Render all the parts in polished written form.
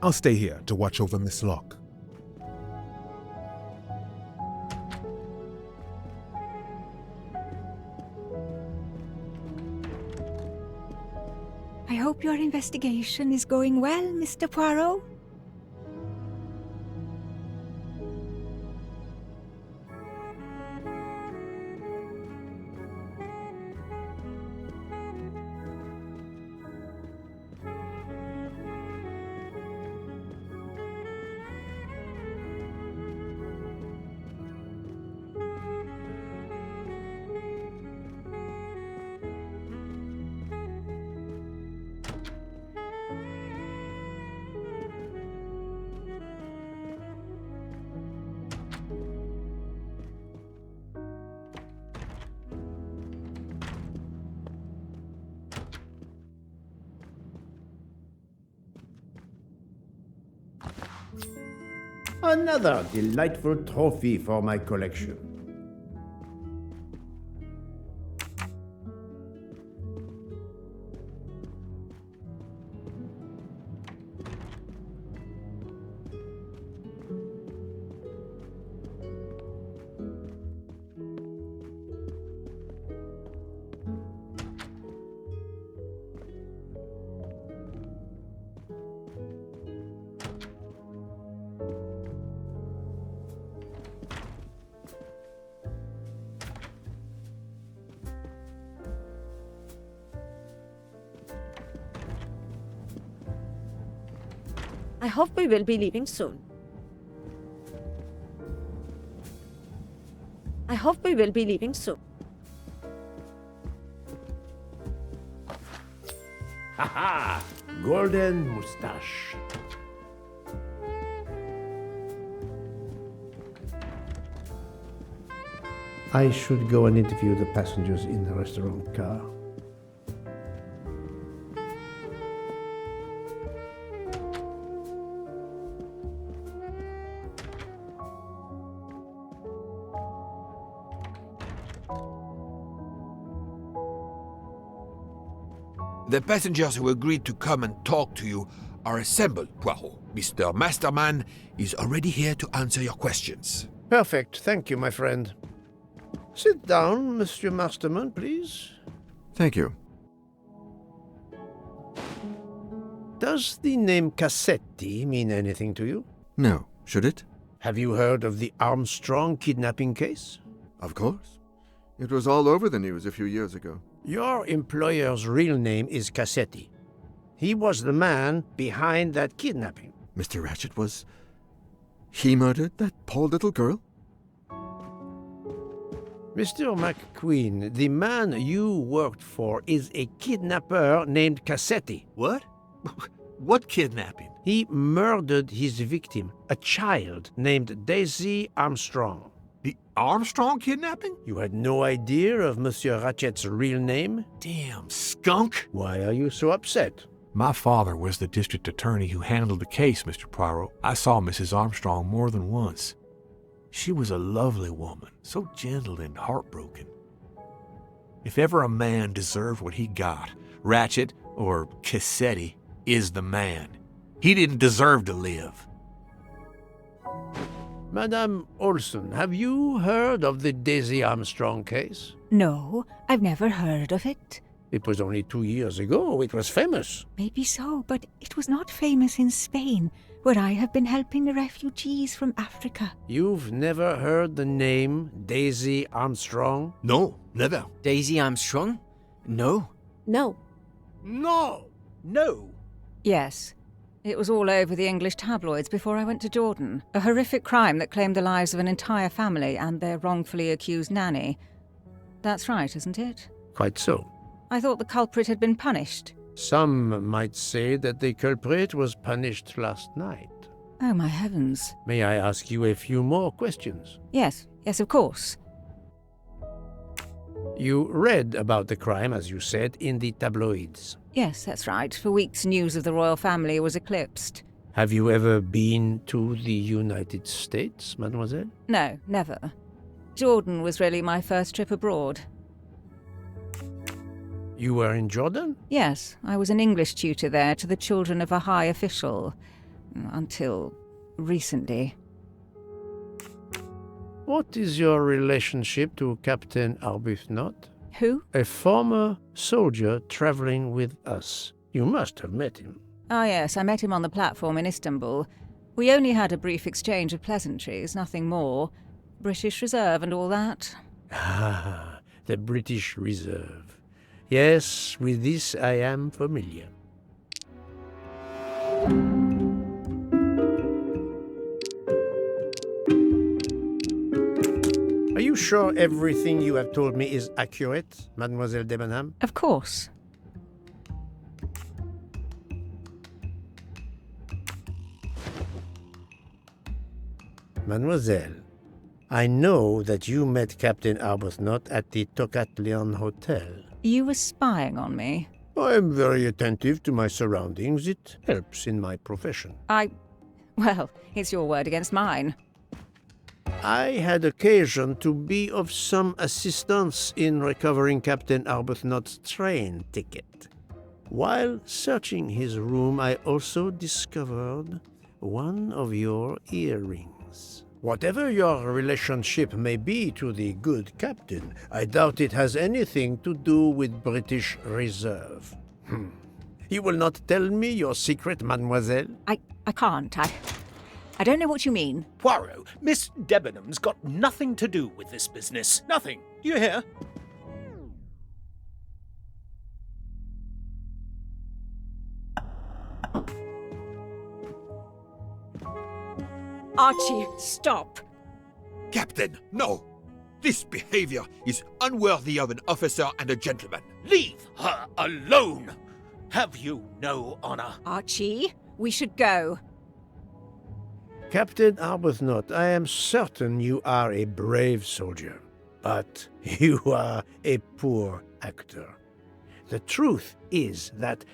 I'll stay here to watch over Miss Locke. I hope your investigation is going well, Mr. Poirot. Another delightful trophy for my collection. I hope we will be leaving soon. I hope we will be leaving soon. Ha! Golden moustache. I should go and interview the passengers in the restaurant car. The passengers who agreed to come and talk to you are assembled, Poirot. Mr. Masterman is already here to answer your questions. Perfect. Thank you, my friend. Sit down, Monsieur Masterman, please. Thank you. Does the name Cassetti mean anything to you? No, should it? Have you heard of the Armstrong kidnapping case? Of course. It was all over the news a few years ago. Your employer's real name is Cassetti. He was the man behind that kidnapping. Mr. Ratchet was... He murdered that poor little girl? Mr. McQueen, the man you worked for is a kidnapper named Cassetti. What? What kidnapping? He murdered his victim, a child named Daisy Armstrong. The Armstrong kidnapping? You had no idea of Monsieur Ratchet's real name? Damn skunk! Why are you so upset? My father was the district attorney who handled the case, Mr. Poirot. I saw Mrs. Armstrong more than once. She was a lovely woman, so gentle and heartbroken. If ever a man deserved what he got, Ratchet, or Cassetti, is the man. He didn't deserve to live. Madame Olson, have you heard of the Daisy Armstrong case? No, I've never heard of it. It was only 2 years ago. It was famous. Maybe so, but it was not famous in Spain, where I have been helping the refugees from Africa. You've never heard the name Daisy Armstrong? No, never. Daisy Armstrong? No. No. No! No! Yes. It was all over the English tabloids before I went to Jordan. A horrific crime that claimed the lives of an entire family and their wrongfully accused nanny. That's right, isn't it? Quite so. I thought the culprit had been punished. Some might say that the culprit was punished last night. Oh, my heavens. May I ask you a few more questions? Yes, of course. You read about the crime, as you said, in the tabloids. Yes, that's right. For weeks, news of the royal family was eclipsed. Have you ever been to the United States, mademoiselle? No, never. Jordan was really my first trip abroad. You were in Jordan? Yes, I was an English tutor there to the children of a high official. Until recently. What is your relationship to Captain Arbuthnot? Who? A former soldier traveling with us. You must have met him. Ah, yes, I met him on the platform in Istanbul. We only had a brief exchange of pleasantries, nothing more. British Reserve and all that. Ah, the British Reserve. Yes, with this I am familiar. Are you sure everything you have told me is accurate, Mademoiselle Debenham? Of course. Mademoiselle, I know that you met Captain Arbuthnot at the Tokatlion Hotel. You were spying on me. I am very attentive to my surroundings. It helps in my profession. Well, it's your word against mine. I had occasion to be of some assistance in recovering Captain Arbuthnot's train ticket. While searching his room, I also discovered one of your earrings. Whatever your relationship may be to the good captain, I doubt it has anything to do with British Reserve. You will not tell me your secret, mademoiselle? I can't. I don't know what you mean. Poirot, Miss Debenham's got nothing to do with this business. Nothing. Do you hear? Archie, stop. Captain, no! This behavior is unworthy of an officer and a gentleman. Leave her alone! Have you no honor? Archie, we should go. Captain Arbuthnot, I am certain you are a brave soldier, but you are a poor actor. The truth is that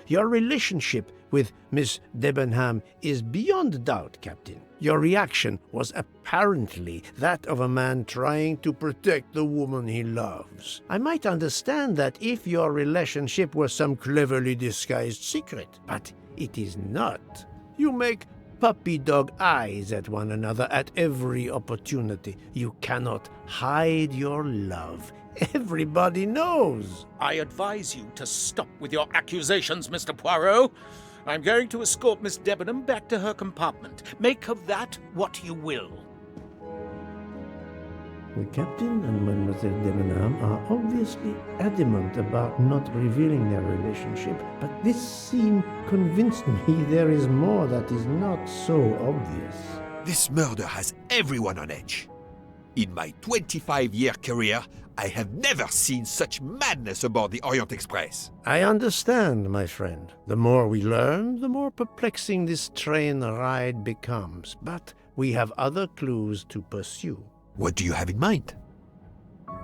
your relationship with Miss Debenham is beyond doubt, Captain. Your reaction was apparently that of a man trying to protect the woman he loves. I might understand that if your relationship was some cleverly disguised secret, but it is not. You make puppy dog eyes at one another at every opportunity. You cannot hide your love. Everybody knows. I advise you to stop with your accusations, Mr. Poirot. I'm going to escort Miss Debenham back to her compartment. Make of that what you will. The captain and Mademoiselle Debenham are obviously adamant about not revealing their relationship, but this scene convinced me there is more that is not so obvious. This murder has everyone on edge. In my 25-year career, I have never seen such madness aboard the Orient Express. I understand, my friend. The more we learn, the more perplexing this train ride becomes. But we have other clues to pursue. What do you have in mind?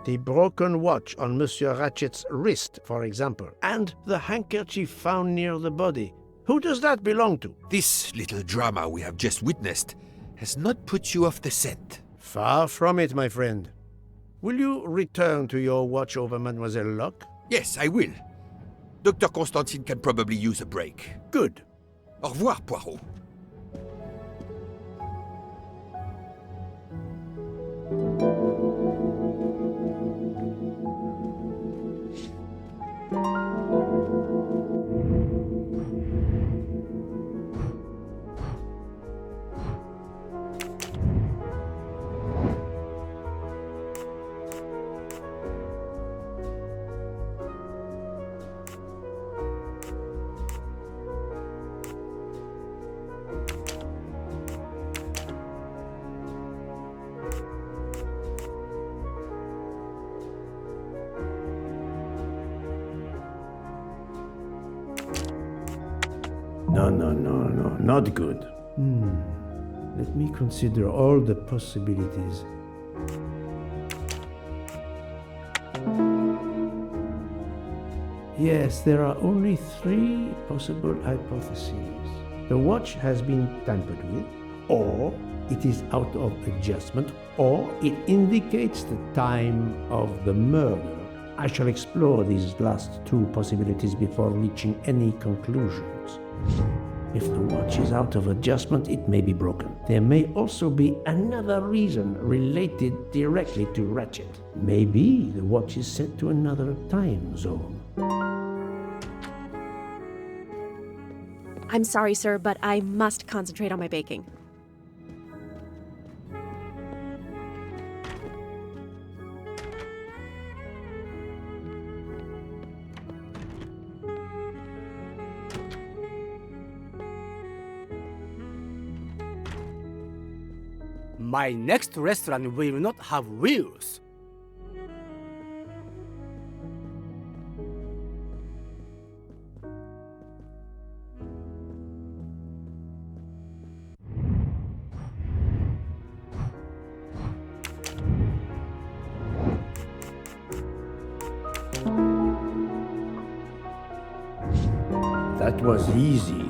The broken watch on Monsieur Ratchet's wrist, for example, and the handkerchief found near the body. Who does that belong to? This little drama we have just witnessed has not put you off the scent. Far from it, my friend. Will you return to your watch over Mademoiselle Locke? Yes, I will. Dr. Constantine can probably use a break. Good. Au revoir, Poirot. No, not good. Let me consider all the possibilities. Yes, there are only 3 possible hypotheses. The watch has been tampered with, or it is out of adjustment, or it indicates the time of the murder. I shall explore these last two possibilities before reaching any conclusions. If the watch is out of adjustment, it may be broken. There may also be another reason related directly to Ratchet. Maybe the watch is set to another time zone. I'm sorry, sir, but I must concentrate on my baking. My next restaurant will not have wheels. That was easy.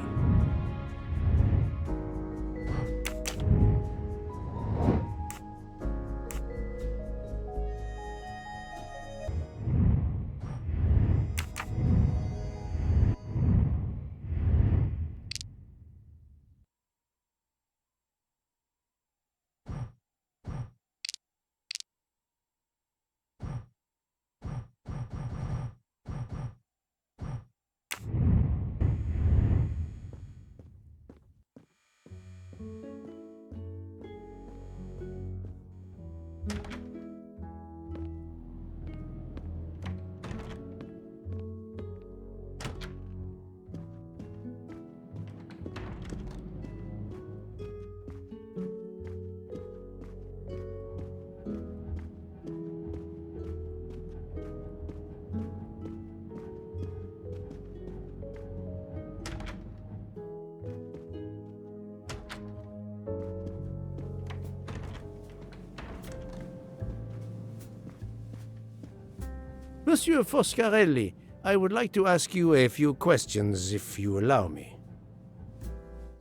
Monsieur Foscarelli, I would like to ask you a few questions, if you allow me.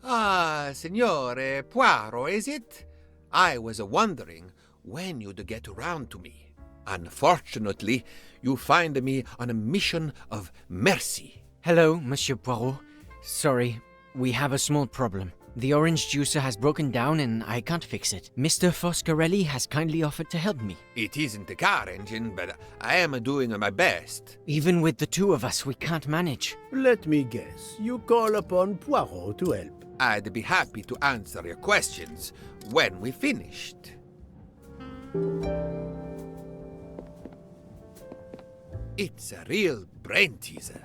Ah, Signore Poirot, is it? I was wondering when you'd get around to me. Unfortunately, you find me on a mission of mercy. Hello, Monsieur Poirot. Sorry, we have a small problem. The orange juicer has broken down and I can't fix it. Mr. Foscarelli has kindly offered to help me. It isn't the car engine, but I am doing my best. Even with the two of us, we can't manage. Let me guess. You call upon Poirot to help. I'd be happy to answer your questions when we finished. It's a real brain teaser.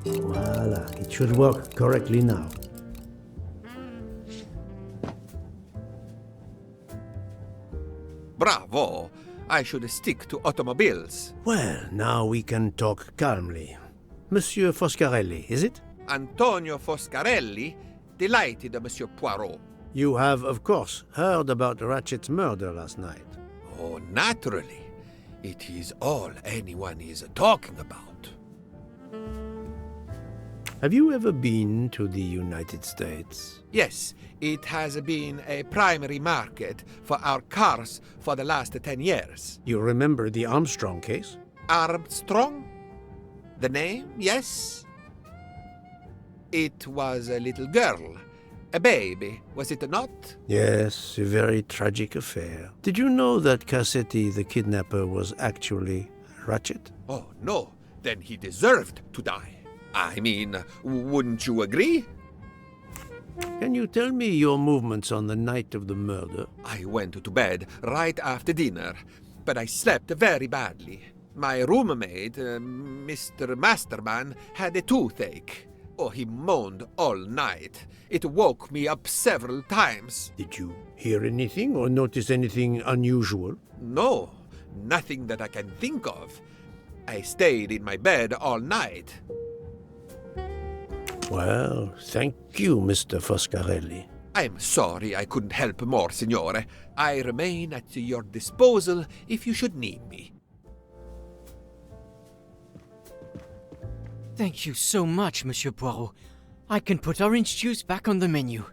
Voila, it should work correctly now. Bravo! I should stick to automobiles. Well, now we can talk calmly. Monsieur Foscarelli, is it? Antonio Foscarelli, delighted, Monsieur Poirot. You have, of course, heard about Ratchet's murder last night. Oh, naturally. It is all anyone is talking about. Have you ever been to the United States? Yes, it has been a primary market for our cars for the last 10 years. You remember the Armstrong case? Armstrong? The name, yes? It was a little girl. A baby, was it not? Yes, a very tragic affair. Did you know that Cassetti, the kidnapper, was actually Ratchet? Oh, no. Then he deserved to die. I mean, wouldn't you agree? Can you tell me your movements on the night of the murder? I went to bed right after dinner, but I slept very badly. My roommate, Mr. Masterman, had a toothache. Oh, he moaned all night. It woke me up several times. Did you hear anything or notice anything unusual? No, nothing that I can think of. I stayed in my bed all night. Well, thank you, Mr. Foscarelli. I'm sorry I couldn't help more, Signore. I remain at your disposal if you should need me. Thank you so much, Monsieur Poirot. I can put orange juice back on the menu.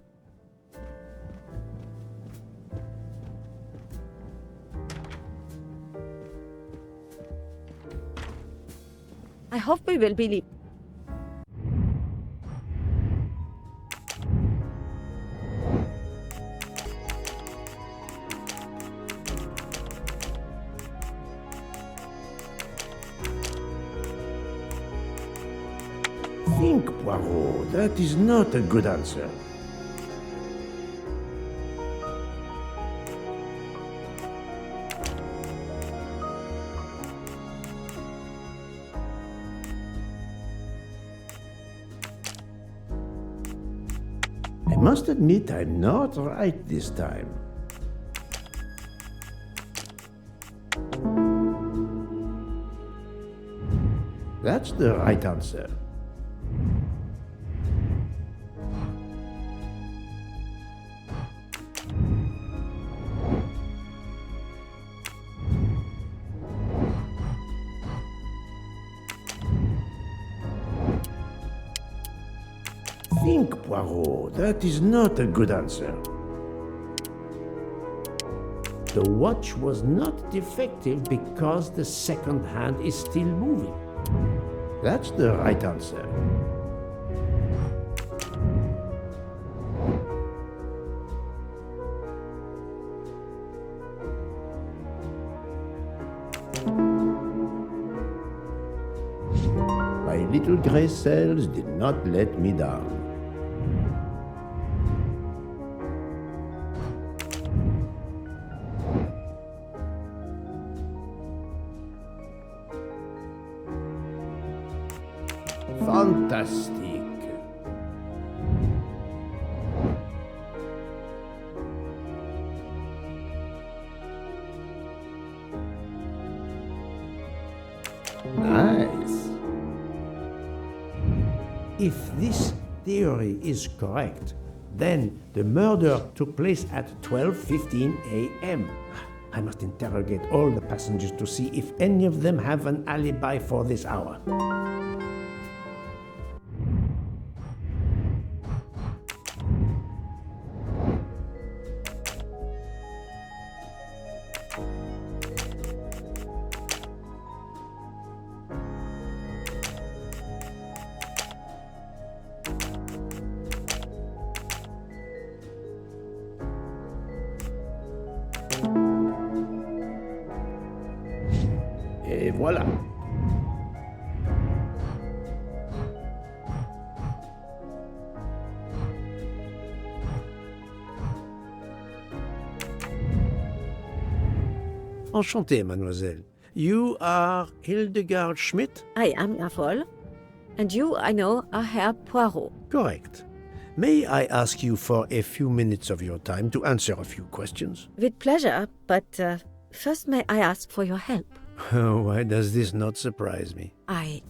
I hope we will be leaving. Think, Poirot. That is not a good answer. I must admit I'm not right this time. That's the right answer. Think, Poirot. That is not a good answer. The watch was not defective because the second hand is still moving. That's the right answer. My little gray cells did not let me down. Fantastic. Nice. If this theory is correct, then the murder took place at 12:15 a.m. I must interrogate all the passengers to see if any of them have an alibi for this hour. Et voilà. Enchanté, mademoiselle. You are Hildegard Schmidt? I am Lafol. And you, I know, are Herr Poirot. Correct. May I ask you for a few minutes of your time to answer a few questions? With pleasure, but first may I ask for your help? Why does this not surprise me? I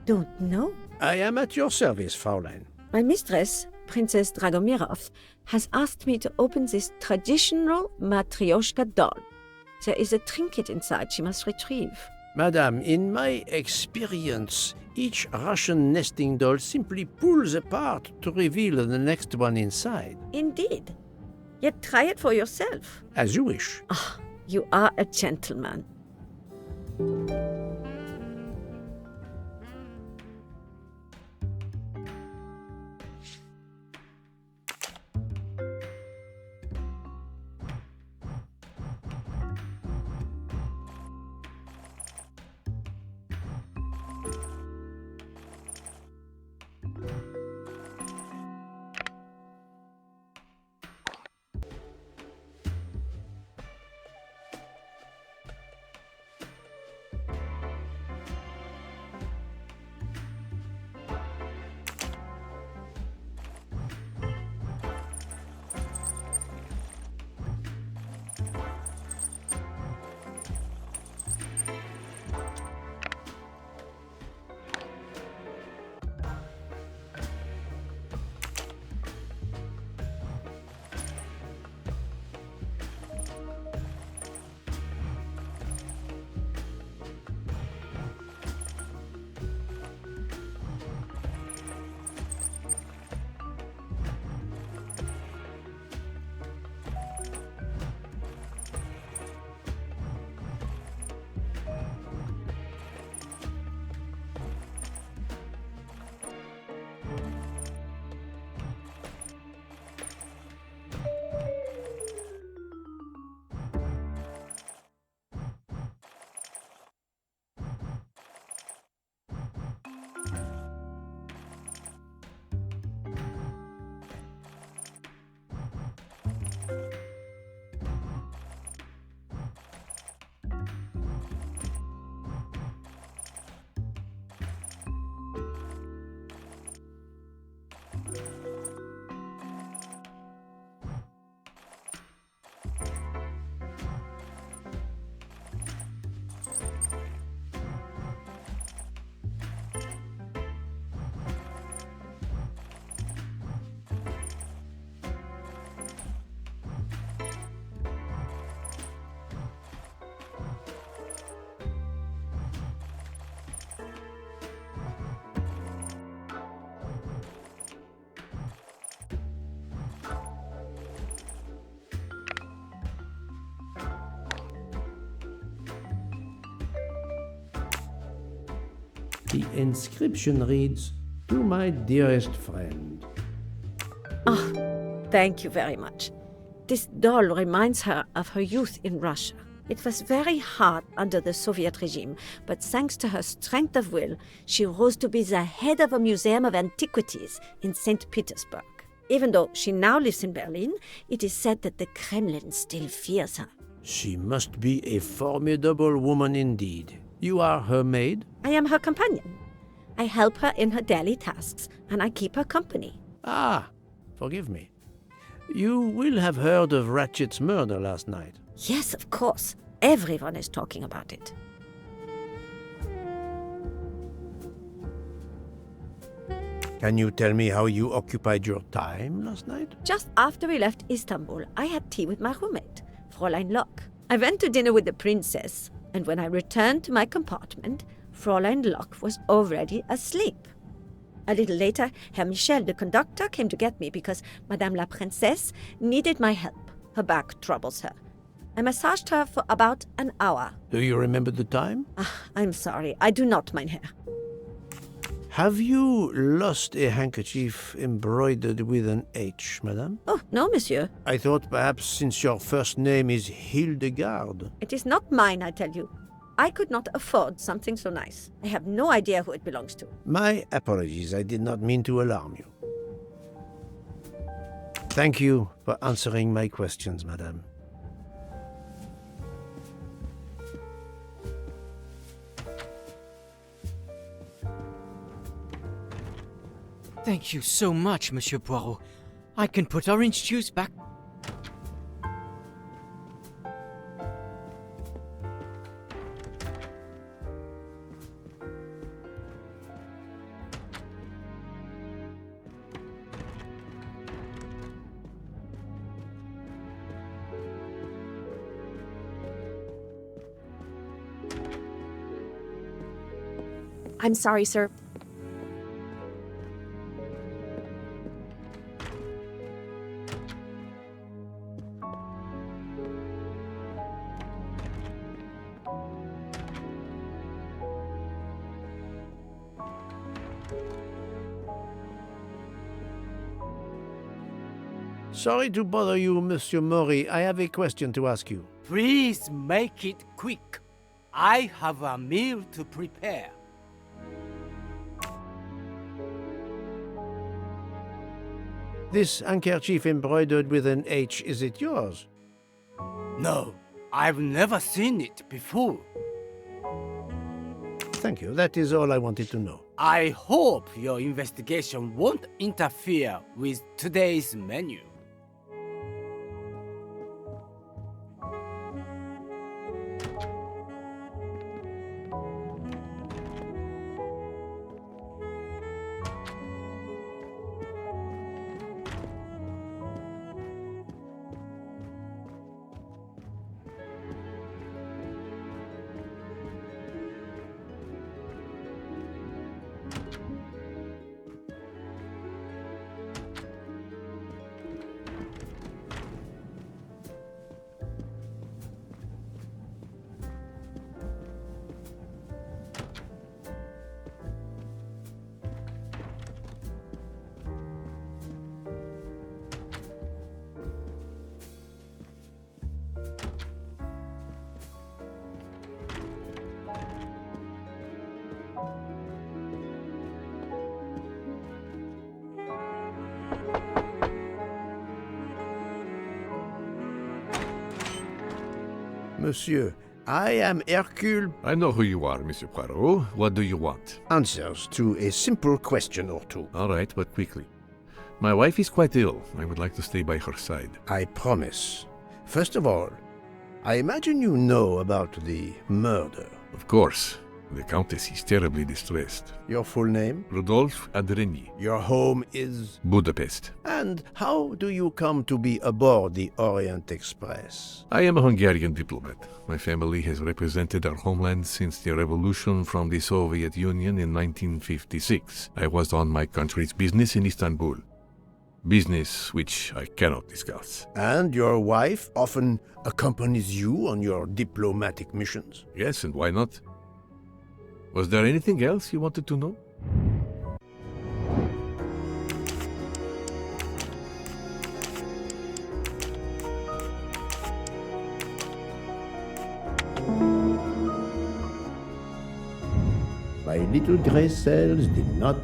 don't know. I am at your service, Fraulein. My mistress, Princess Dragomirov, has asked me to open this traditional Matryoshka doll. There is a trinket inside she must retrieve. Madame, in my experience, each Russian nesting doll simply pulls apart to reveal the next one inside. Indeed. Yet try it for yourself. As you wish. Ah, you are a gentleman. The inscription reads, "To my dearest friend." Ah, thank you very much. This doll reminds her of her youth in Russia. It was very hard under the Soviet regime, but thanks to her strength of will, she rose to be the head of a museum of antiquities in St. Petersburg. Even though she now lives in Berlin, it is said that the Kremlin still fears her. She must be a formidable woman indeed. You are her maid? I am her companion. I help her in her daily tasks, and I keep her company. Ah, forgive me. You will have heard of Ratchet's murder last night. Yes, of course. Everyone is talking about it. Can you tell me how you occupied your time last night? Just after we left Istanbul, I had tea with my roommate, Fräulein Locke. I went to dinner with the princess, and when I returned to my compartment, Fräulein Locke was already asleep. A little later, Herr Michel, the conductor, came to get me because Madame la Princesse needed my help. Her back troubles her. I massaged her for about an hour. Do you remember the time? I'm sorry, I do not, mein Herr. Have you lost a handkerchief embroidered with an H, madame? Oh, no, monsieur. I thought perhaps since your first name is Hildegard. It is not mine, I tell you. I could not afford something so nice. I have no idea who it belongs to. My apologies, I did not mean to alarm you. Thank you for answering my questions, madame. Thank you so much, Monsieur Poirot. I can put orange juice back. I'm sorry, sir. Sorry to bother you, Monsieur Mori. I have a question to ask you. Please make it quick. I have a meal to prepare. This handkerchief embroidered with an H, is it yours? No, I've never seen it before. Thank you. That is all I wanted to know. I hope your investigation won't interfere with today's menu. Monsieur, I am Hercule. I know who you are, Monsieur Poirot. What do you want? Answers to a simple question or two. All right, but quickly. My wife is quite ill. I would like to stay by her side. I promise. First of all, I imagine you know about the murder. Of course. The Countess is terribly distressed. Your full name? Rodolphe Adreny. Your home is? Budapest. And how do you come to be aboard the Orient Express? I am a Hungarian diplomat. My family has represented our homeland since the revolution from the Soviet Union in 1956. I was on my country's business in Istanbul. Business which I cannot discuss. And your wife often accompanies you on your diplomatic missions? Yes, and why not? Was there anything else you wanted to know? My little gray cells did not...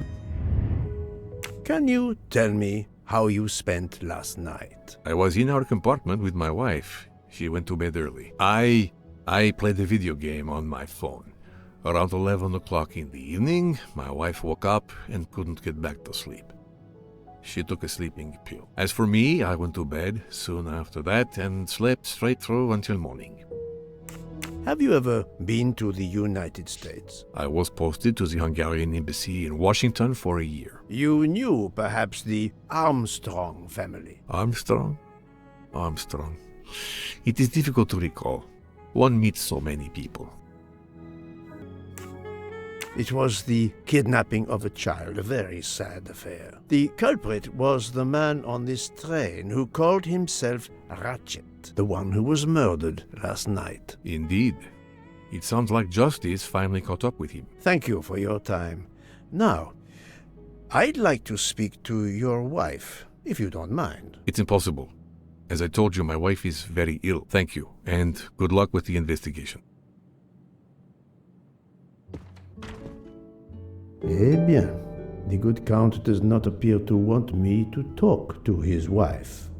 Can you tell me how you spent last night? I was in our compartment with my wife. She went to bed early. I played a video game on my phone. Around 11 o'clock in the evening, my wife woke up and couldn't get back to sleep. She took a sleeping pill. As for me, I went to bed soon after that and slept straight through until morning. Have you ever been to the United States? I was posted to the Hungarian embassy in Washington for a year. You knew perhaps the Armstrong family? Armstrong? Armstrong. It is difficult to recall. One meets so many people. It was the kidnapping of a child, a very sad affair. The culprit was the man on this train who called himself Ratchet, the one who was murdered last night. Indeed. It sounds like justice finally caught up with him. Thank you for your time. Now, I'd like to speak to your wife, if you don't mind. It's impossible. As I told you, my wife is very ill. Thank you, and good luck with the investigation. Eh bien, the good Count does not appear to want me to talk to his wife.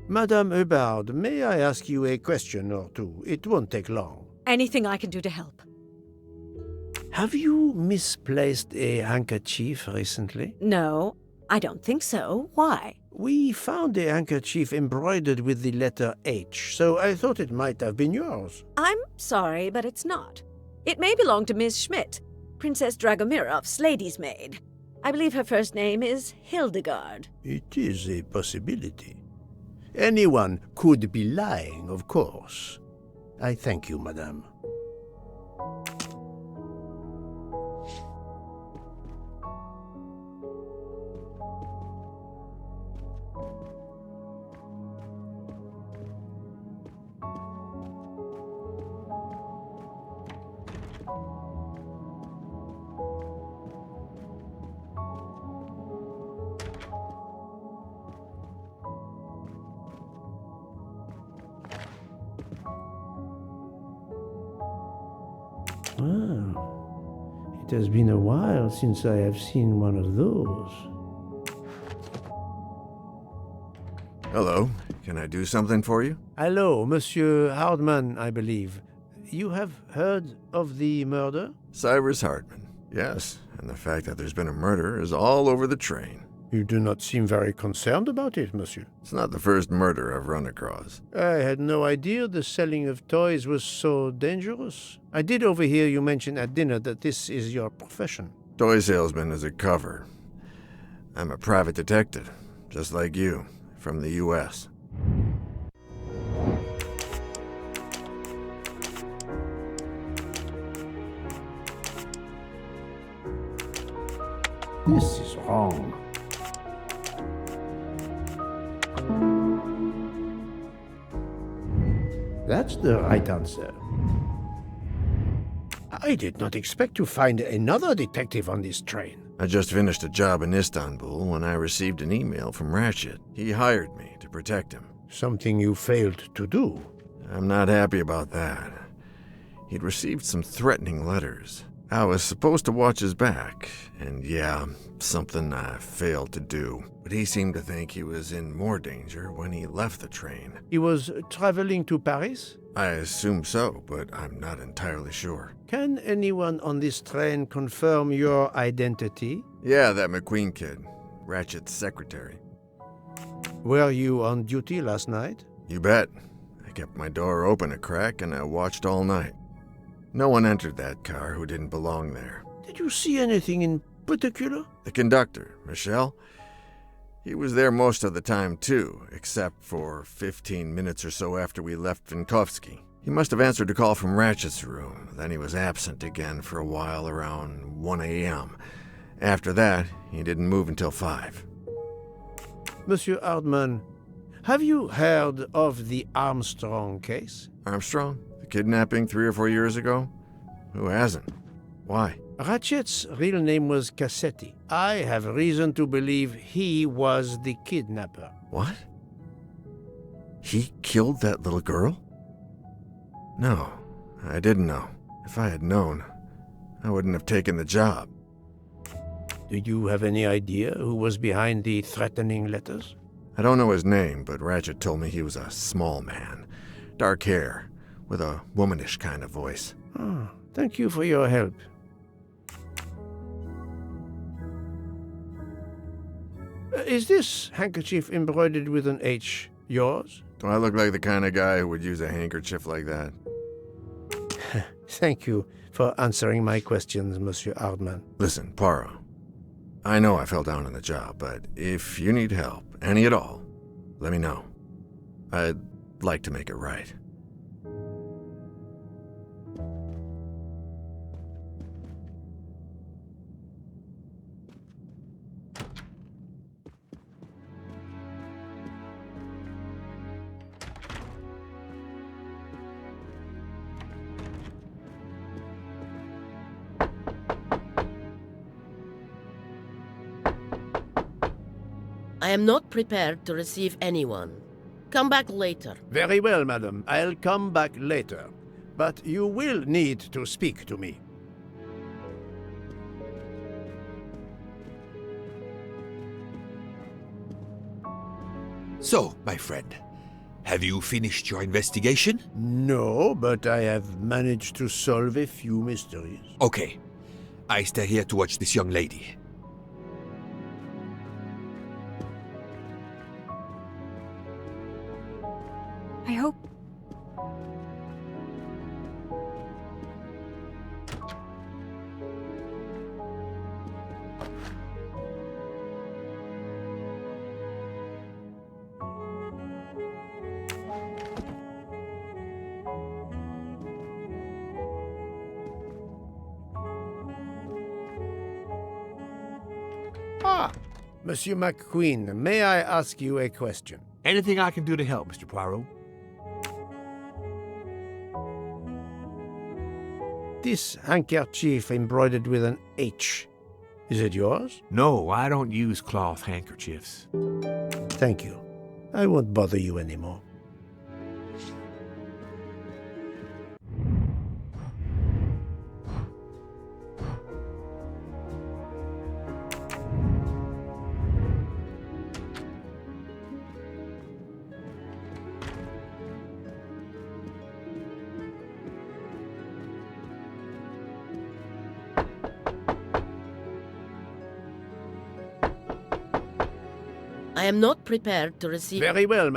Madame Hubbard, may I ask you a question or two? It won't take long. Anything I can do to help? Have you misplaced a handkerchief recently? No, I don't think so. Why? We found a handkerchief embroidered with the letter H, so I thought it might have been yours. I'm sorry, but it's not. It may belong to Miss Schmidt, Princess Dragomirov's lady's maid. I believe her first name is Hildegard. It is a possibility. Anyone could be lying, of course. I thank you, madame. It has been a while since I have seen one of those. Hello. Can I do something for you? Hello, Monsieur Hardman, I believe. You have heard of the murder? Cyrus Hartman. Yes, and the fact that there's been a murder is all over the train. You do not seem very concerned about it, monsieur. It's not the first murder I've run across. I had no idea the selling of toys was so dangerous. I did overhear you mention at dinner that this is your profession. Toy salesman is a cover. I'm a private detective, just like you, from the U.S. This is wrong. That's the right answer. I did not expect to find another detective on this train. I just finished a job in Istanbul when I received an email from Ratchet. He hired me to protect him. Something you failed to do. I'm not happy about that. He'd received some threatening letters. I was supposed to watch his back, and yeah, something I failed to do. But he seemed to think he was in more danger when he left the train. He was traveling to Paris? I assume so, but I'm not entirely sure. Can anyone on this train confirm your identity? Yeah, that McQueen kid, Ratchet's secretary. Were you on duty last night? You bet. I kept my door open a crack and I watched all night. No one entered that car who didn't belong there. Did you see anything in particular? The conductor, Michel. He was there most of the time, too, except for 15 minutes or so after we left Vinkovsky. He must have answered a call from Ratchet's room. Then he was absent again for a while around 1 a.m. After that, he didn't move until 5. Monsieur Hardman, have you heard of the Armstrong case? Armstrong? The kidnapping 3 or 4 years ago? Who hasn't? Why? Ratchet's real name was Cassetti. I have reason to believe he was the kidnapper. What? He killed that little girl? No, I didn't know. If I had known, I wouldn't have taken the job. Do you have any idea who was behind the threatening letters? I don't know his name, but Ratchet told me he was a small man. Dark hair, with a womanish kind of voice. Oh, thank you for your help. Is this handkerchief embroidered with an H yours? Do I look like the kind of guy who would use a handkerchief like that? Thank you for answering my questions, Monsieur Hardman. Listen, Poirot. I know I fell down on the job, but if you need help, any at all, let me know. I'd like to make it right. I am not prepared to receive anyone. Come back later. Very well, madam. I'll come back later. But you will need to speak to me. So, my friend, have you finished your investigation? No, but I have managed to solve a few mysteries. Okay. I stay here to watch this young lady. I hope... Monsieur McQueen, may I ask you a question? Anything I can do to help, Mr. Poirot? This handkerchief embroidered with an H. Is it yours? No, I don't use cloth handkerchiefs. Thank you. I won't bother you anymore. I am not prepared to receive... Very well,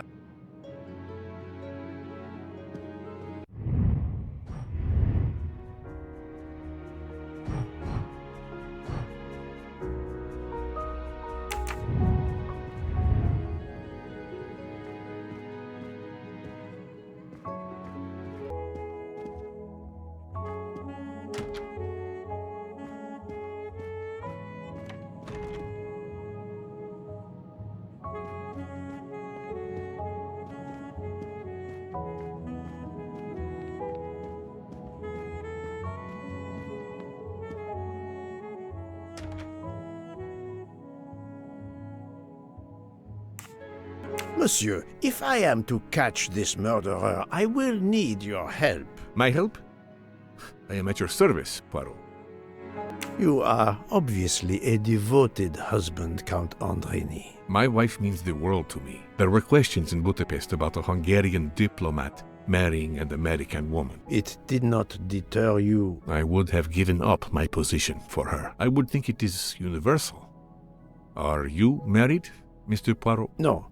Monsieur, if I am to catch this murderer, I will need your help. My help? I am at your service, Poirot. You are obviously a devoted husband, Count Andrini. My wife means the world to me. There were questions in Budapest about a Hungarian diplomat marrying an American woman. It did not deter you. I would have given up my position for her. I would think it is universal. Are you married, Mr. Poirot? No.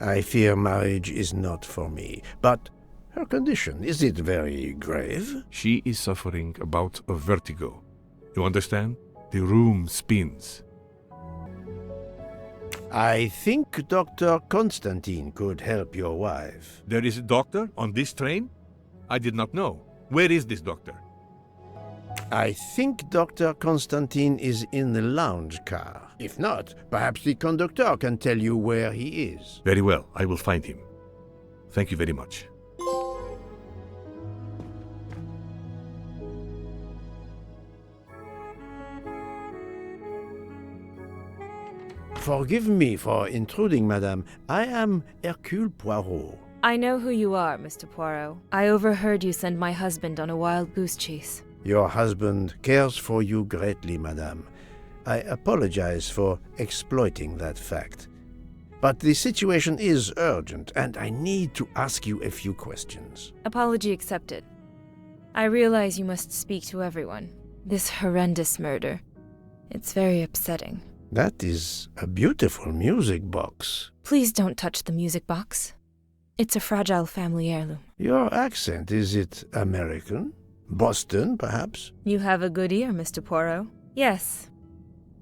I fear marriage is not for me. But her condition, is it very grave? She is suffering a bout of vertigo. You understand? The room spins. I think Dr. Constantine could help your wife. There is a doctor on this train? I did not know. Where is this doctor? I think Dr. Constantine is in the lounge car. If not, perhaps the conductor can tell you where he is. Very well, I will find him. Thank you very much. Forgive me for intruding, madame. I am Hercule Poirot. I know who you are, Mr. Poirot. I overheard you send my husband on a wild goose chase. Your husband cares for you greatly, madame. I apologize for exploiting that fact. But the situation is urgent, and I need to ask you a few questions. Apology accepted. I realize you must speak to everyone. This horrendous murder. It's very upsetting. That is a beautiful music box. Please don't touch the music box. It's a fragile family heirloom. Your accent, is it American? Boston, perhaps? You have a good ear, Mr. Poirot. Yes.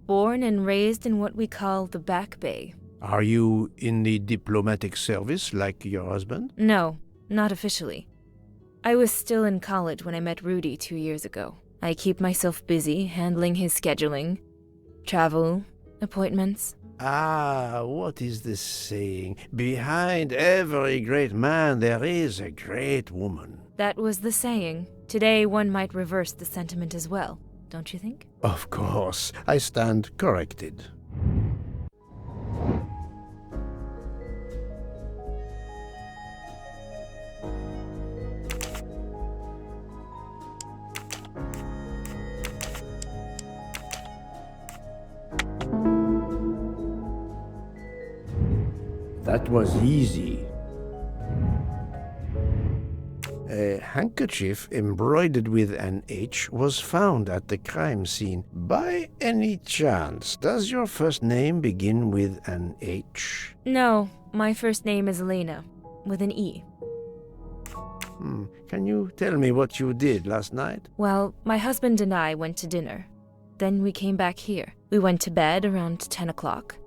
Born and raised in what we call the Back Bay. Are you in the diplomatic service like your husband? No, not officially. I was still in college when I met Rudy 2 years ago. I keep myself busy handling his scheduling, travel, appointments. Ah, what is the saying? Behind every great man there is a great woman. That was the saying. Today one might reverse the sentiment as well, don't you think? Of course, I stand corrected. That was easy. A handkerchief embroidered with an H was found at the crime scene. By any chance, does your first name begin with an H? No, my first name is Elena, with an E. Can you tell me what you did last night? Well, my husband and I went to dinner. Then we came back here. We went to bed around 10 o'clock.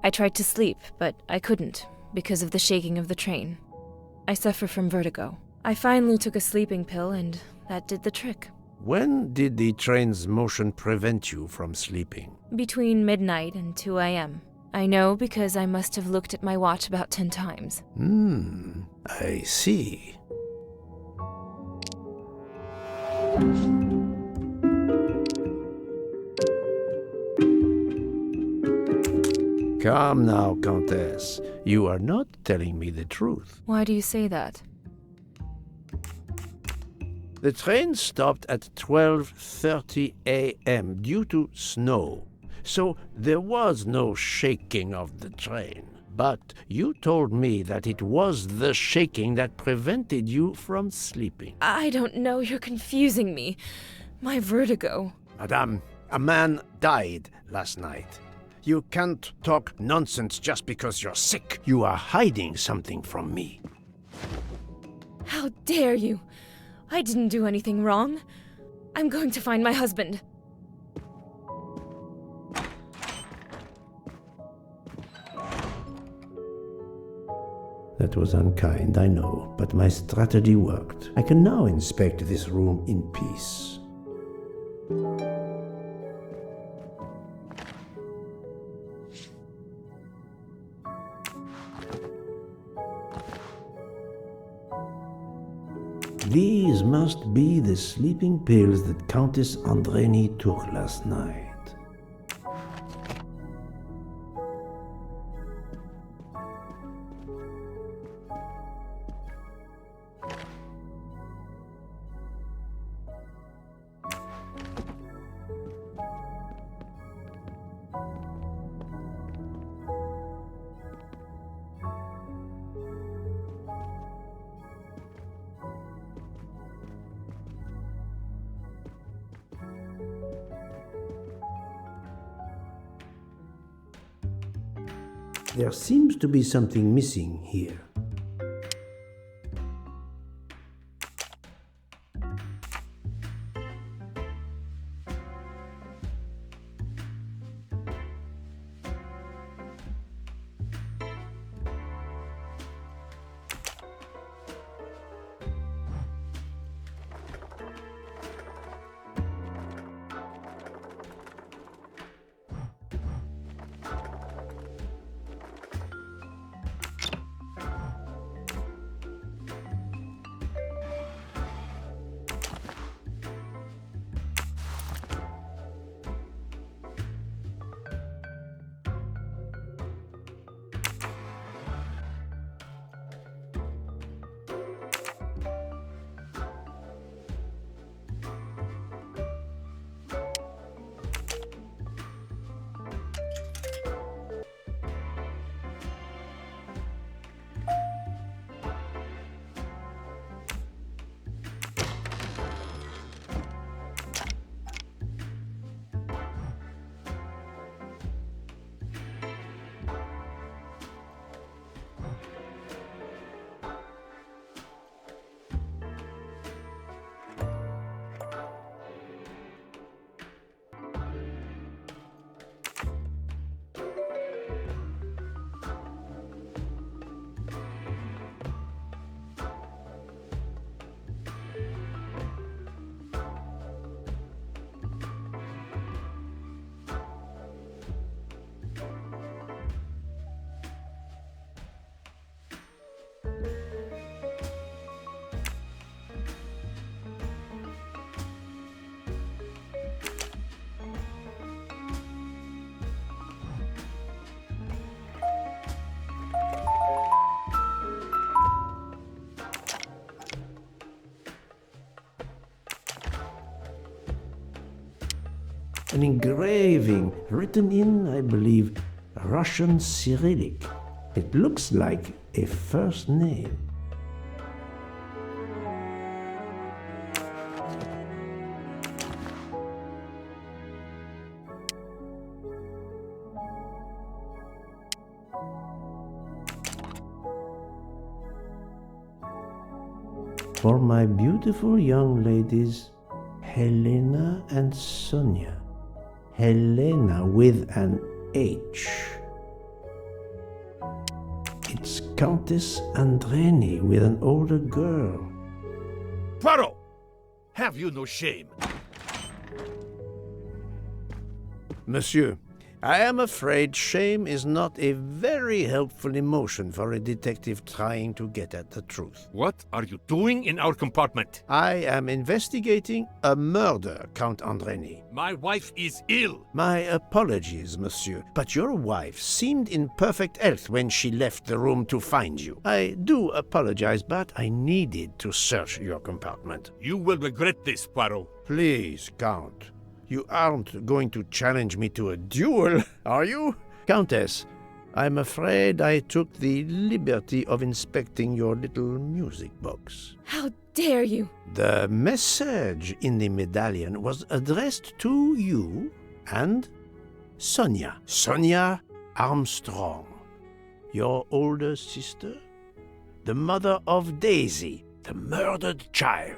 I tried to sleep, but I couldn't, because of the shaking of the train. I suffer from vertigo. I finally took a sleeping pill, and that did the trick. When did the train's motion prevent you from sleeping? Between midnight and 2 a.m. I know because I must have looked at my watch about 10 times. I see. Come now, Countess. You are not telling me the truth. Why do you say that? The train stopped at 12:30 a.m. due to snow, so there was no shaking of the train. But you told me that it was the shaking that prevented you from sleeping. I don't know, you're confusing me. My vertigo. Madame, a man died last night. You can't talk nonsense just because you're sick. You are hiding something from me. How dare you? I didn't do anything wrong. I'm going to find my husband. That was unkind, I know, but my strategy worked. I can now inspect this room in peace. These must be the sleeping pills that Countess Andreni took last night. There seems to be something missing here. An engraving written in, I believe, Russian Cyrillic. It looks like a first name. For my beautiful young ladies, Helena and Sonia. Helena with an H. It's Countess Andreni with an older girl. Poirot! Have you no shame? Monsieur, I am afraid shame is not a very helpful emotion for a detective trying to get at the truth. What are you doing in our compartment? I am investigating a murder, Count Andreni. My wife is ill. My apologies, monsieur, but your wife seemed in perfect health when she left the room to find you. I do apologize, but I needed to search your compartment. You will regret this, Poirot. Please, Count. You aren't going to challenge me to a duel, are you? Countess, I'm afraid I took the liberty of inspecting your little music box. How dare you! The message in the medallion was addressed to you and Sonia. Sonia Armstrong, your older sister, the mother of Daisy, the murdered child.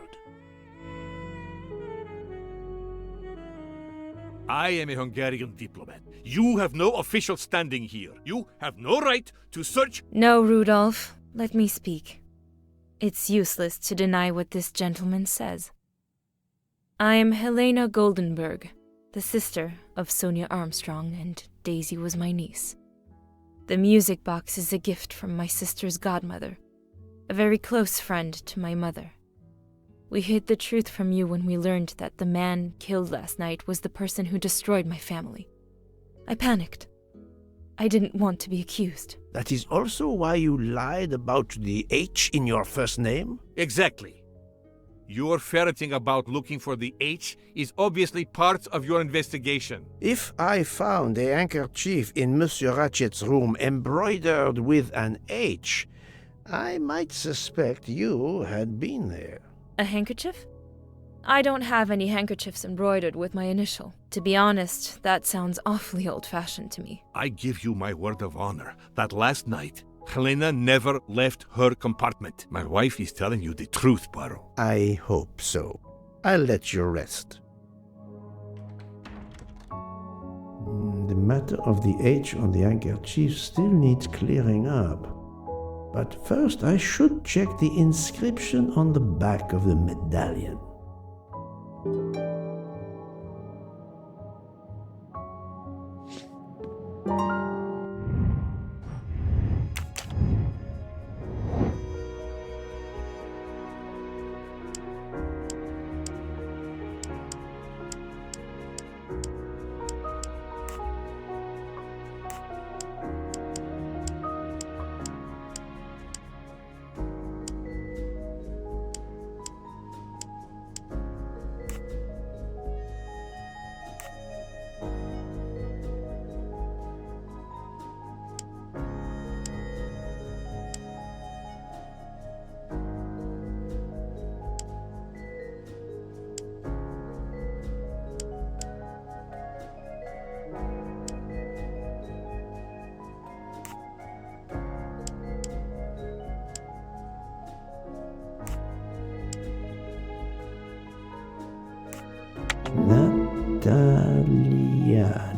I am a Hungarian diplomat. You have no official standing here. You have no right to search. No, Rudolph. Let me speak. It's useless to deny what this gentleman says. I am Helena Goldenberg, the sister of Sonia Armstrong, and Daisy was my niece. The music box is a gift from my sister's godmother, a very close friend to my mother. We hid the truth from you when we learned that the man killed last night was the person who destroyed my family. I panicked. I didn't want to be accused. That is also why you lied about the H in your first name? Exactly. Your ferreting about looking for the H is obviously part of your investigation. If I found a handkerchief in Monsieur Ratchet's room embroidered with an H, I might suspect you had been there. A handkerchief? I don't have any handkerchiefs embroidered with my initial. To be honest, that sounds awfully old-fashioned to me. I give you my word of honor that last night, Helena never left her compartment. My wife is telling you the truth, Poirot. I hope so. I'll let you rest. The matter of the H on the handkerchief still needs clearing up. But first I should check the inscription on the back of the medallion.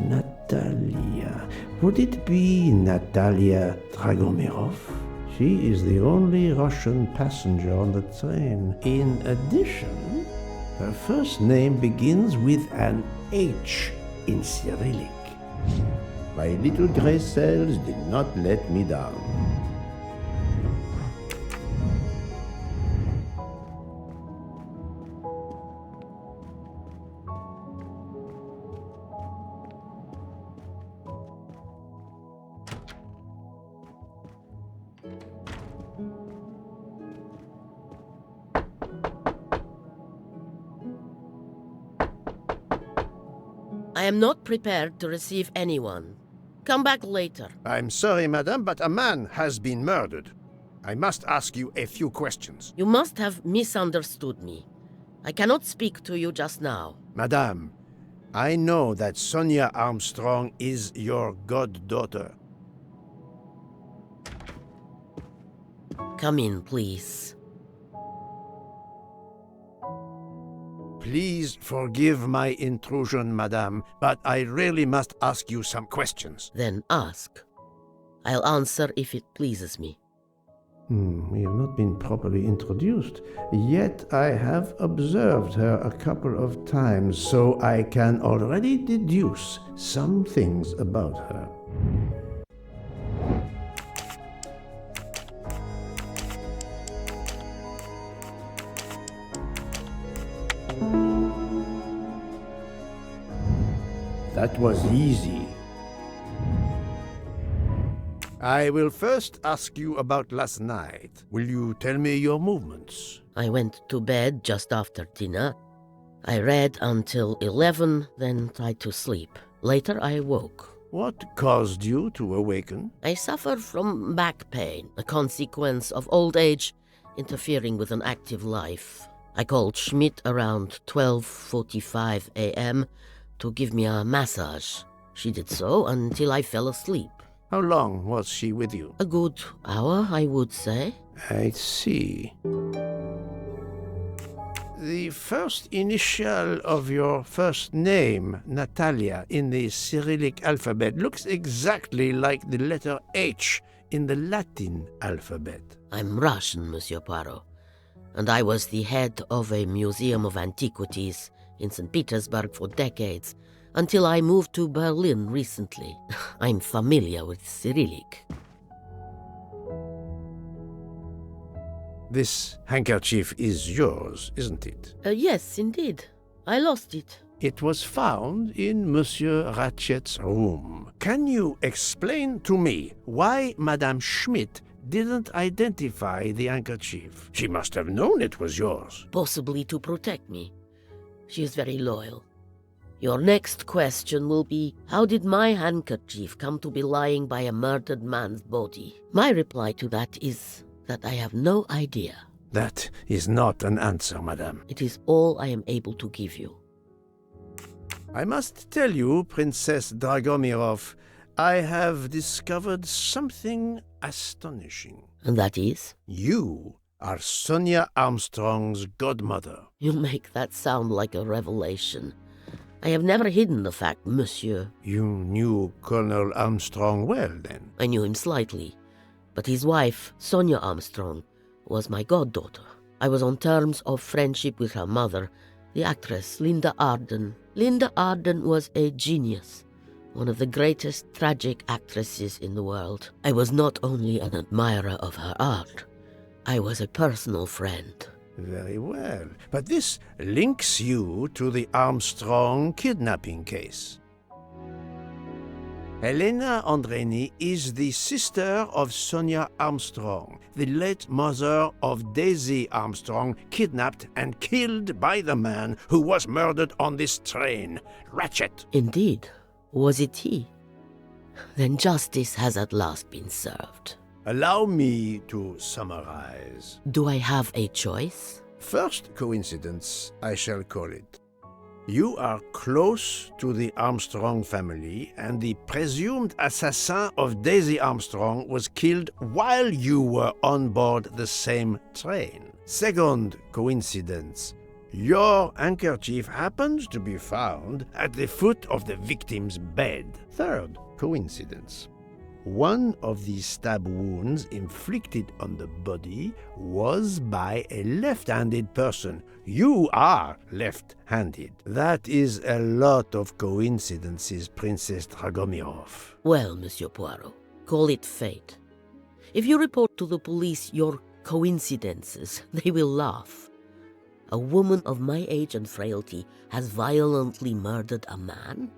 Natalia. Would it be Natalia Dragomirov? She is the only Russian passenger on the train. In addition, her first name begins with an H in Cyrillic. My little gray cells did not let me down. I am not prepared to receive anyone. Come back later. I'm sorry, madame, but a man has been murdered. I must ask you a few questions. You must have misunderstood me. I cannot speak to you just now. Madame, I know that Sonia Armstrong is your goddaughter. Come in, please. Please forgive my intrusion, madame, but I really must ask you some questions. Then ask. I'll answer if it pleases me. We have not been properly introduced, yet I have observed her a couple of times, so I can already deduce some things about her. That was easy. I will first ask you about last night. Will you tell me your movements? I went to bed just after dinner. I read until 11, then tried to sleep. Later I woke. What caused you to awaken? I suffer from back pain, a consequence of old age interfering with an active life. I called Schmidt around 12:45 a.m. to give me a massage. She did so until I fell asleep. How long was she with you? A good hour, I would say. I see. The first initial of your first name, Natalia, in the Cyrillic alphabet looks exactly like the letter H in the Latin alphabet. I'm Russian, Monsieur Poirot, and I was the head of a museum of antiquities in St. Petersburg for decades, until I moved to Berlin recently. I'm familiar with Cyrillic. This handkerchief is yours, isn't it? Yes, indeed. I lost it. It was found in Monsieur Ratchet's room. Can you explain to me why Madame Schmidt didn't identify the handkerchief? She must have known it was yours. Possibly to protect me. She is very loyal. Your next question will be, how did my handkerchief come to be lying by a murdered man's body? My reply to that is that I have no idea. That is not an answer, madame. It is all I am able to give you. I must tell you, Princess Dragomirov, I have discovered something astonishing. And that is? You are Sonia Armstrong's godmother. You make that sound like a revelation. I have never hidden the fact, monsieur. You knew Colonel Armstrong well, then? I knew him slightly, but his wife, Sonia Armstrong, was my goddaughter. I was on terms of friendship with her mother, the actress Linda Arden. Linda Arden was a genius, one of the greatest tragic actresses in the world. I was not only an admirer of her art, I was a personal friend. Very well. But this links you to the Armstrong kidnapping case. Helena Andreni is the sister of Sonia Armstrong, the late mother of Daisy Armstrong, kidnapped and killed by the man who was murdered on this train, Ratchet. Indeed. Was it he? Then justice has at last been served. Allow me to summarize. Do I have a choice? First coincidence, I shall call it. You are close to the Armstrong family, and the presumed assassin of Daisy Armstrong was killed while you were on board the same train. Second coincidence. Your handkerchief happens to be found at the foot of the victim's bed. Third coincidence. One of the stab wounds inflicted on the body was by a left-handed person. You are left-handed. That is a lot of coincidences, Princess Dragomirov. Well, Monsieur Poirot, call it fate. If you report to the police your coincidences, they will laugh. A woman of my age and frailty has violently murdered a man?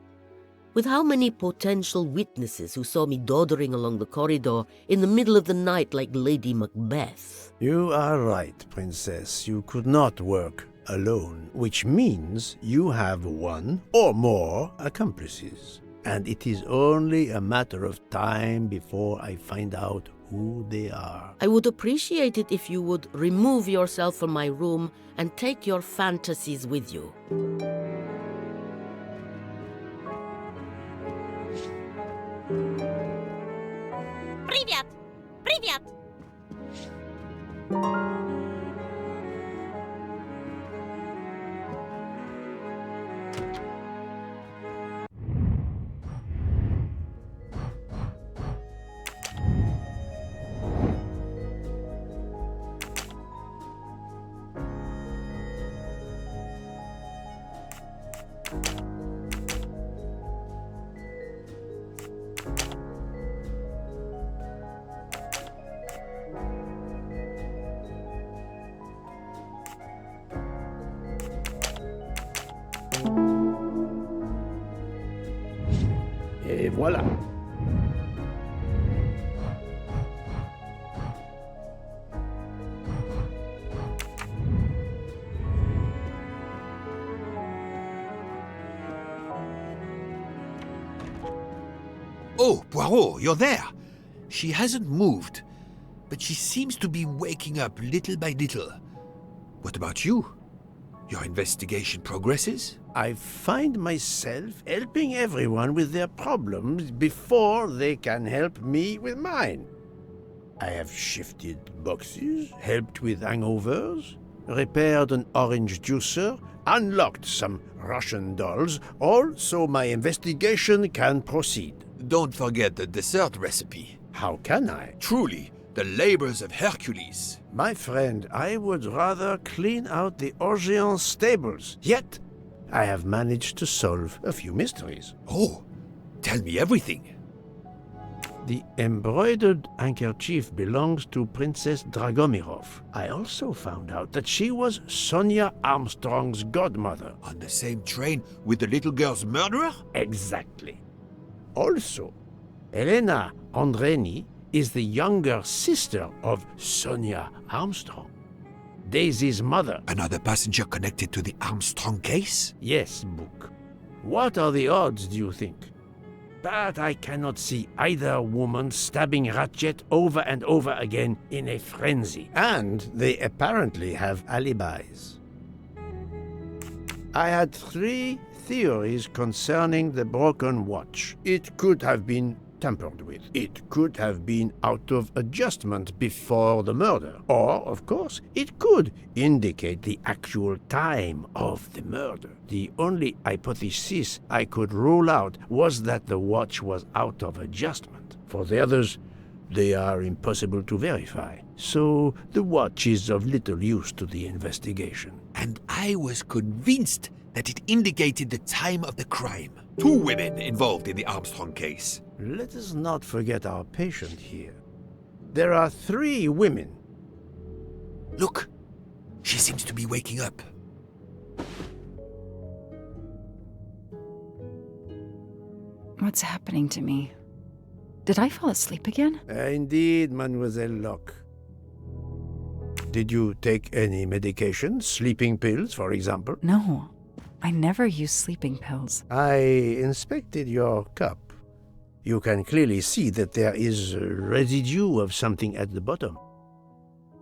With how many potential witnesses who saw me doddering along the corridor in the middle of the night like Lady Macbeth? You are right, Princess. You could not work alone, which means you have one or more accomplices. And it is only a matter of time before I find out who they are. I would appreciate it if you would remove yourself from my room and take your fantasies with you. Привет! Привет! Et voilà. Oh, Poirot, you're there. She hasn't moved, but she seems to be waking up little by little. What about you? Your investigation progresses? I find myself helping everyone with their problems before they can help me with mine. I have shifted boxes, helped with hangovers, repaired an orange juicer, unlocked some Russian dolls, all so my investigation can proceed. Don't forget the dessert recipe. How can I? Truly, the labors of Hercules. My friend, I would rather clean out the Orgeon stables. Yet, I have managed to solve a few mysteries. Oh, tell me everything. The embroidered handkerchief belongs to Princess Dragomirov. I also found out that she was Sonia Armstrong's godmother. On the same train with the little girl's murderer? Exactly. Also, Elena Andreni is the younger sister of Sonia Armstrong, Daisy's mother. Another passenger connected to the Armstrong case? Yes, Book. What are the odds, do you think? But I cannot see either woman stabbing Ratchet over and over again in a frenzy. And they apparently have alibis. I had 3 theories concerning the broken watch. It could have been tampered with. It could have been out of adjustment before the murder. Or, of course, it could indicate the actual time of the murder. The only hypothesis I could rule out was that the watch was out of adjustment. For the others, they are impossible to verify. So the watch is of little use to the investigation. And I was convinced that it indicated the time of the crime. 2 women involved in the Armstrong case. Let us not forget our patient here. There are 3 women. Look, she seems to be waking up. What's happening to me? Did I fall asleep again? Indeed, Mademoiselle Locke. Did you take any medication? Sleeping pills, for example? No, I never use sleeping pills. I inspected your cup. You can clearly see that there is a residue of something at the bottom.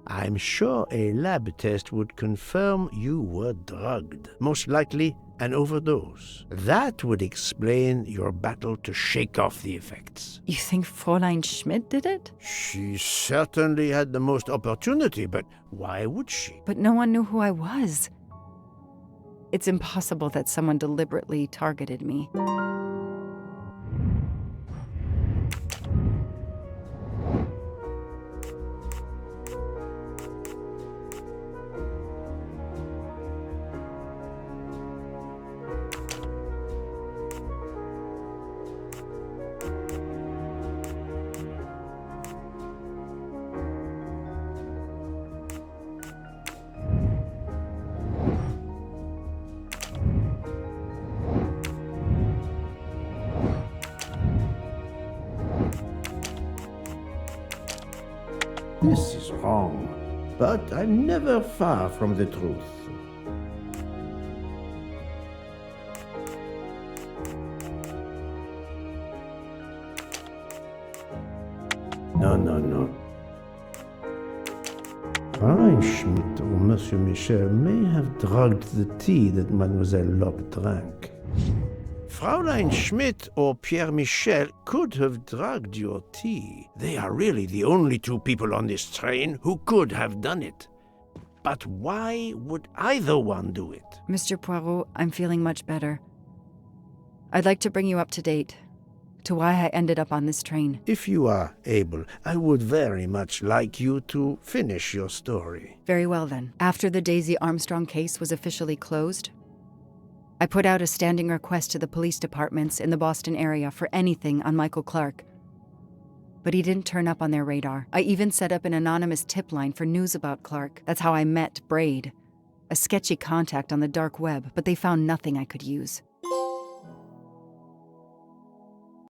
I'm sure a lab test would confirm you were drugged. Most likely an overdose. That would explain your battle to shake off the effects. You think Fräulein Schmidt did it? She certainly had the most opportunity, but why would she? But no one knew who I was. It's impossible that someone deliberately targeted me. This is wrong, but I'm never far from the truth. No. Fräulein Schmidt or Monsieur Michel may have drugged the tea that Mademoiselle Locke drank. Fräulein Schmidt or Pierre Michel could have drugged your tea. They are really the only 2 people on this train who could have done it. But why would either one do it? Mr. Poirot, I'm feeling much better. I'd like to bring you up to date to why I ended up on this train. If you are able, I would very much like you to finish your story. Very well then. After the Daisy Armstrong case was officially closed, I put out a standing request to the police departments in the Boston area for anything on Michael Clark. But he didn't turn up on their radar. I even set up an anonymous tip line for news about Clark. That's how I met Braid, a sketchy contact on the dark web, but they found nothing I could use.